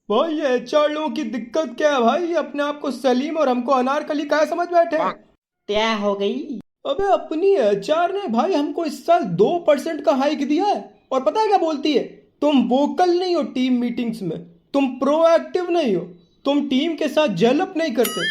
भाई ये एचआर लोगों की दिक्कत क्या है भाई, अपने आप को सलीम और हमको अनारकली क्या समझ बैठे हैं। क्या हो गई? अबे अपनी एचआर ने भाई हमको इस साल 2% का हाइक दिया है। और पता है क्या बोलती है? तुम वोकल नहीं हो टीम मीटिंग्स में, तुम प्रोएक्टिव नहीं हो, तुम टीम के साथ जेलअप नहीं करते।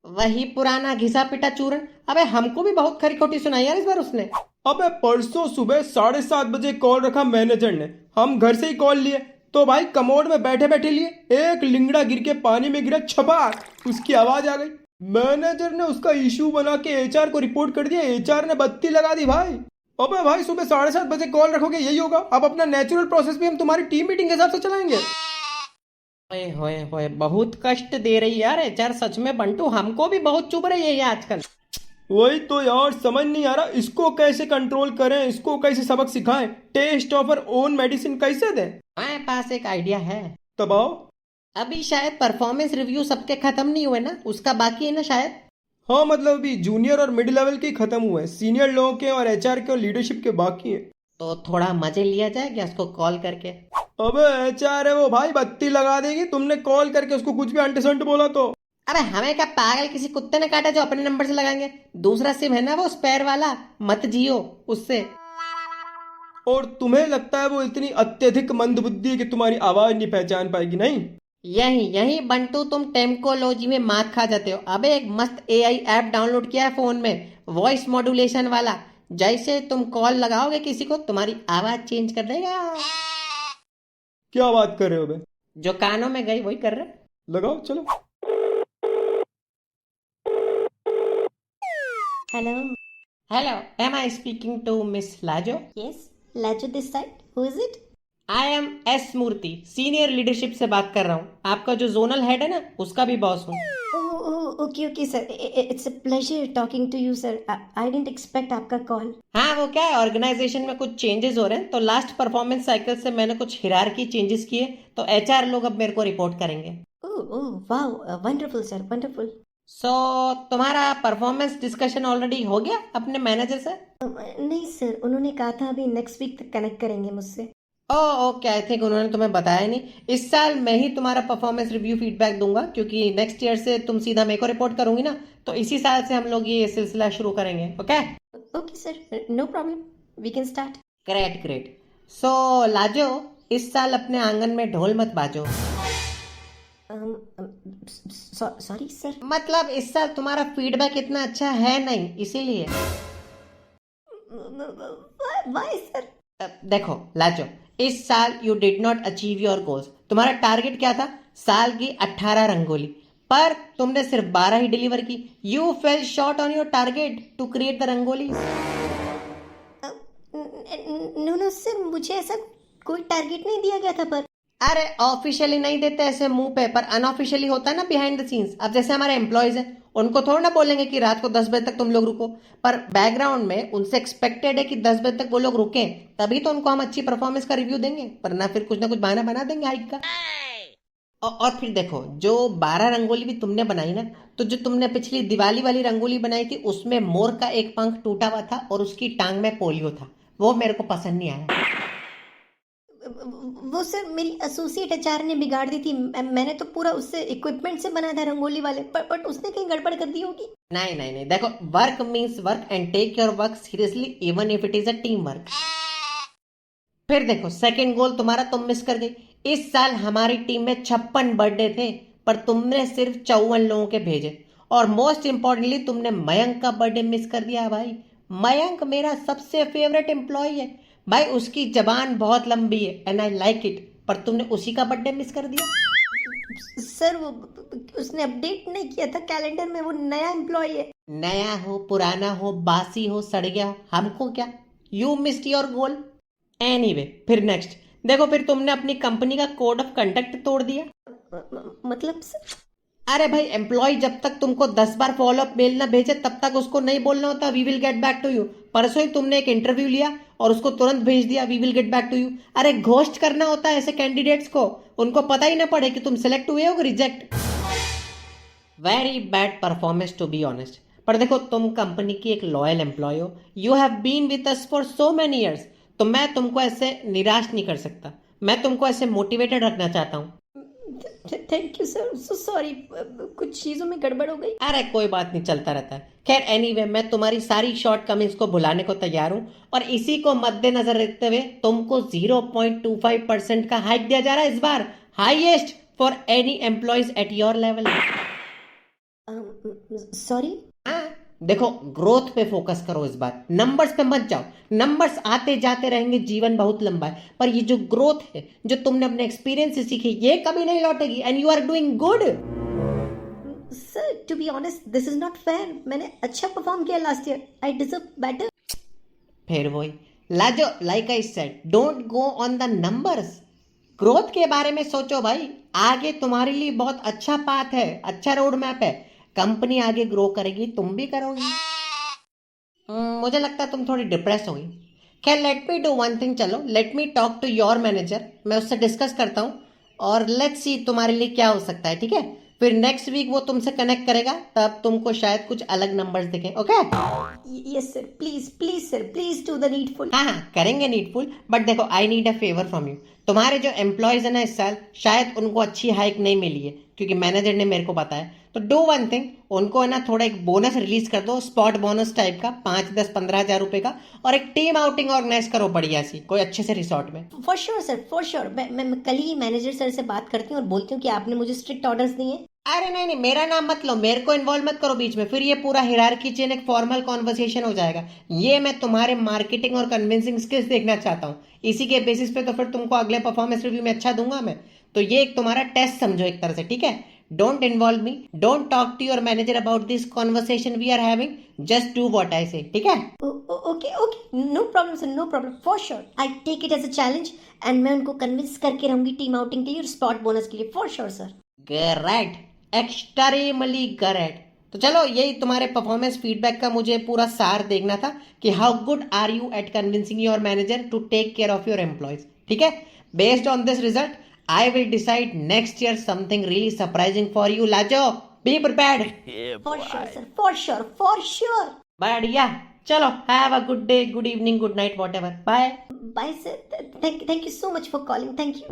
वही पुराना घिसा पिटा चूरन। अबे हमको भी बहुत खरी खोटी सुनाई यार इस बार उसने। अबे परसों सुबह 7:30 बजे कॉल रखा मैनेजर ने, हम घर से ही कॉल लिए तो भाई कमोड में बैठे बैठे लिए, एक लिंगड़ा गिर के पानी में गिरा, छपाक उसकी आवाज आ गई। मैनेजर ने उसका इशू बना के एचआर को रिपोर्ट कर दिया, एचआर ने बत्ती लगा दी भाई। अबे भाई सुबह 7:30 बजे कॉल रखोगे यही होगा। अब अपना नेचुरल प्रोसेस भी हम तुम्हारी टीम मीटिंग के हिसाब से चलाएंगे। ओए होए होए, बहुत कष्ट दे रही यार एचआर सच में बंटू, हमको भी बहुत चुभ रही है ये आजकल। वही तो यार समझ नहीं आ रहा, इसको कैसे कंट्रोल करें, इसको कैसे सबक सिखाएं, टेस्ट ऑफ और ओन मेडिसिन कैसे दें। हमारे पास एक आइडिया है। दबाओ। अभी शायद परफॉर्मेंस रिव्यू सबके खत्म नहीं हुए ना, उसका बाकी है ना शायद। हाँ मतलब अभी जूनियर और मिड लेवल के ही खत्म हुए हैं, सीनियर लोगों के और एचआर के और लीडरशिप के बाकी हैं। तो थोड़ा मजे लिया जाए क्या उसको कॉल करके? अबे एचआर है वो भाई, बत्ती लगा देगी तुमने कॉल करके उसको कुछ भी अंटसंट बोला तो। अबे हमें क्या पागल किसी कुत्ते ने काटा जो अपने नंबर से लगाएंगे? दूसरा सिम है ना वो स्पेयर वाला, मत जियो उससे। और तुम्हें लगता है वो इतनी अत्यधिक मंदबुद्धि है कि तुम्हारी आवाज नहीं पहचान पाएगी? नहीं। यही यही बंटू तुम टेम्कोलॉजी में मात खा जाते हो। अबे एक मस्त एआई ऐप डाउनलोड किया है फोन में, वॉइस मॉड्यूलेशन वाला। जैसे तुम कॉल लगाओगे किसी को तुम्हारी आवाज चेंज कर देगा। क्या बात कर रहे हो बे? जो कानों में गई वही कर रहे। लगाओ चलो। Hello. Hello, am I speaking to miss Lajo? Yes, Laju this side. Who is it? I am S Murthy, senior leadership से बात कर रहा हूँ। आपका जो जोनल हेड है ना उसका भी बॉस हूँ। Okay, sir. It's a pleasure talking to you, sir. I didn't expect आपका call. हाँ वो क्या है, ऑर्गेनाइजेशन में कुछ चेंजेस हो रहे हैं तो लास्ट परफॉर्मेंस साइकिल से मैंने कुछ हिरारकी चेंजेस किए, तो एचआर लोग अब मेरे को रिपोर्ट करेंगे। Oh, wow. Wonderful, sir. Wonderful. सो तुम्हारा परफॉर्मेंस डिस्कशन ऑलरेडी हो गया अपने मैनेजर से? नहीं सर, उन्होंने कहा था अभी नेक्स्ट वीक तक कनेक्ट करेंगे मुझसे। ओ ओके, आई थिंक उन्होंने तुम्हें बताया नहीं। इस साल मैं ही तुम्हारा परफॉर्मेंस रिव्यू फीडबैक दूंगा, क्योंकि नेक्स्ट ईयर से तुम सीधा मेरे को रिपोर्ट करूंगी ना, तो इसी साल से हम लोग ये सिलसिला शुरू करेंगे। Okay Okay, sir. No problem. We can start. Great great. So Lajo, इस साल अपने आंगन में ढोल मत बाजो। Sorry, sir. मतलब इस साल तुम्हारा फीडबैक इतना अच्छा है नहीं, इसीलिए। Why, sir? देखो लाजो, इस साल you did not achieve your goals. तुम्हारा टारगेट क्या था? साल की 18 रंगोली, पर तुमने सिर्फ 12 ही डिलीवर की। You fell short on your target to create the rangoli. No sir, मुझे ऐसा कोई टारगेट नहीं दिया गया था पर। अरे ऑफिशियली नहीं देते ऐसे मुंह पे, पर अनऑफिशियली होता है ना बिहाइंड द सीन्स। अब जैसे हमारे एम्प्लॉयज हैं, उनको थोड़ा ना बोलेंगे कि रात को 10 बजे तक तुम लोग रुको, पर बैकग्राउंड में उनसे एक्सपेक्टेड है कि 10 बजे तक वो लोग रुकें, तभी तो उनको हम अच्छी परफॉर्मेंस का रिव्यू देंगे, पर ना फिर कुछ ना कुछ बहाना बना देंगे हाइक का। और फिर देखो, जो 12 रंगोली भी तुमने बनाई ना, तो जो तुमने पिछली दिवाली वाली रंगोली बनाई थी उसमें मोर का एक पंख टूटा हुआ था और उसकी टांग में पोलियो था, वो मेरे को पसंद नहीं आया। वो सर मेरी एसोसिएट एचआर ने बिगाड़ दी थी। मैंने तो पूरा उससे इक्विपमेंट से बनाया था रंगोली वाले, बट उसने कहीं गड़बड़ कर दी होगी। नहीं नहीं नहीं, देखो work means work and take your work seriously even if it is a team work. फिर देखो सेकंड गोल तुम्हारा तुम मिस कर गई। इस साल हमारी टीम में 56 बर्थडे थे, पर तुमने सिर्फ 54 लोगों के भेजे, और मोस्ट इंपॉर्टेंटली तुमने मयंक का बर्थडे मिस कर दिया भाई। मयंक मेरा सबसे फेवरेट एम्प्लॉय है भाई, उसकी जबान बहुत लंबी है एंड आई लाइक इट, पर तुमने उसी का बर्थडे मिस कर दिया। सर वो उसने अपडेट नहीं किया था कैलेंडर में, वो नया एम्प्लॉय है। नया हो पुराना हो बासी हो सड़ गया हो, हमको क्या, you missed your goal. Anyway फिर नेक्स्ट देखो, फिर तुमने अपनी कंपनी का कोड ऑफ कंडक्ट तोड़ दिया। मतलब सर? अरे भाई, एम्प्लॉय जब तक तुमको 10 बार फॉलो अप मेल ना भेजे तब तक उसको नहीं बोलना होता we will get back to you. परसों ही तुमने एक इंटरव्यू लिया और उसको तुरंत भेज दिया we will get back to you. अरे घोस्ट करना होता है ऐसे कैंडिडेट्स को, उनको पता ही ना पड़े कि तुम सिलेक्ट हुए हो reject. Very bad performance to be honest. पर देखो, तुम कंपनी की एक लॉयल एम्प्लॉय हो, you have been with us for so many years, तो मैं तुमको ऐसे निराश नहीं कर सकता। मैं तुमको ऐसे मोटिवेटेड रखना चाहता हूँ। Thank you sir, so sorry, कुछ चीजों में गड़बड़ हो गई। अरे कोई बात नहीं, चलता रहता है। खैर एनीवे, मैं तुम्हारी सारी शॉर्टकमिंग्स को भुलाने को तैयार हूँ और इसी को मद्देनजर रखते हुए तुमको 0.25% का हाइक दिया जा रहा है इस बार, highest for any employees at your level. Sorry. हाँ, देखो ग्रोथ पे फोकस करो इस बार, नंबर्स पे मत जाओ। नंबर्स आते जाते रहेंगे, जीवन बहुत लंबा है, पर ये जो ग्रोथ है, जो तुमने अपने एक्सपीरियंस से सीखी, ये कभी नहीं लौटेगी। And you are doing good. Sir to be honest this is not fair, मैंने अच्छा परफॉर्म किया last year, I deserve better. फिर वही Lajo, like I said, don't go on the numbers, growth के बारे में सोचो भाई। आगे तुम्हारे लिए बहुत अच्छा पाथ है, अच्छा रोड मैप है। कंपनी आगे ग्रो करेगी, तुम भी करोगी। मुझे लगता है तुम थोड़ी डिप्रेस होगी। खैर let me do one thing, चलो let me talk to your manager, मैं उससे डिस्कस करता हूँ और लेट्स सी तुम्हारे लिए क्या हो सकता है, ठीक है। फिर नेक्स्ट वीक वो तुमसे कनेक्ट करेगा, तब तुमको शायद कुछ अलग नंबर्स दिखें। Okay yes sir, please please sir, please do the needful. हाँ हाँ करेंगे नीडफुल, बट देखो I need a favour from you. तुम्हारे जो एम्प्लॉयज है ना इस साल, शायद उनको अच्छी हाइक नहीं मिली है, क्योंकि मैनेजर ने मेरे को बताया। तो डू वन थिंग, उनको है ना थोड़ा एक बोनस रिलीज कर दो, स्पॉट बोनस टाइप का, 5, 10, 15 हजार रुपए का, और एक टीम आउटिंग ऑर्गेनाइज करो बढ़िया सी, कोई अच्छे से रिसोर्ट में। For sure sir, for sure. मैं कल ही मैनेजर सर से बात करती हूँ और बोलती हूँ कि आपने मुझे स्ट्रिक्ट ऑर्डर्स दिए हैं। अरे नहीं नहीं, मेरा नाम मत लो, मेरे को इन्वॉल्व मत करो बीच में, फिर ये पूरा हिरार्की चेन एक फॉर्मल कॉन्वर्सेशन हो जाएगा। ये मैं तुम्हारे मार्केटिंग और कन्विंसिंग स्किल्स देखना चाहता हूँ, इसी के बेसिस पे तो फिर तुमको अगले परफॉर्मेंस रिव्यू में अच्छा दूंगा मैं। तो ये एक तुम्हारा टेस्ट समझो एक तरह से, ठीक है। Don't involve me, don't talk to your manager about this conversation we are having, just do what I say, ठीक है। Okay okay, no problem sir, no problem, for sure I take it as a challenge and मैं उनको convince करके रहूंगी team outing के लिए और spot bonus के लिए, for sure sir. Great, extremely great. तो चलो यही तुम्हारे परफॉर्मेंस फीडबैक का मुझे पूरा सार देखना था कि how good are you at convincing your manager to take care of your employees, ठीक है। Based on this result I will decide next year something really surprising for you. Lajo, be prepared. For sure sir, for sure, for sure. बढ़िया, चलो have a good day, good evening, good night, whatever, bye. Bye sir, thank you so much for calling, thank you.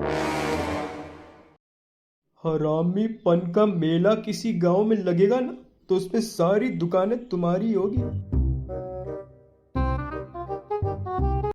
हरामीपन का मेला किसी गांव में लगेगा ना, तो उसमें सारी दुकानें तुम्हारी होगी।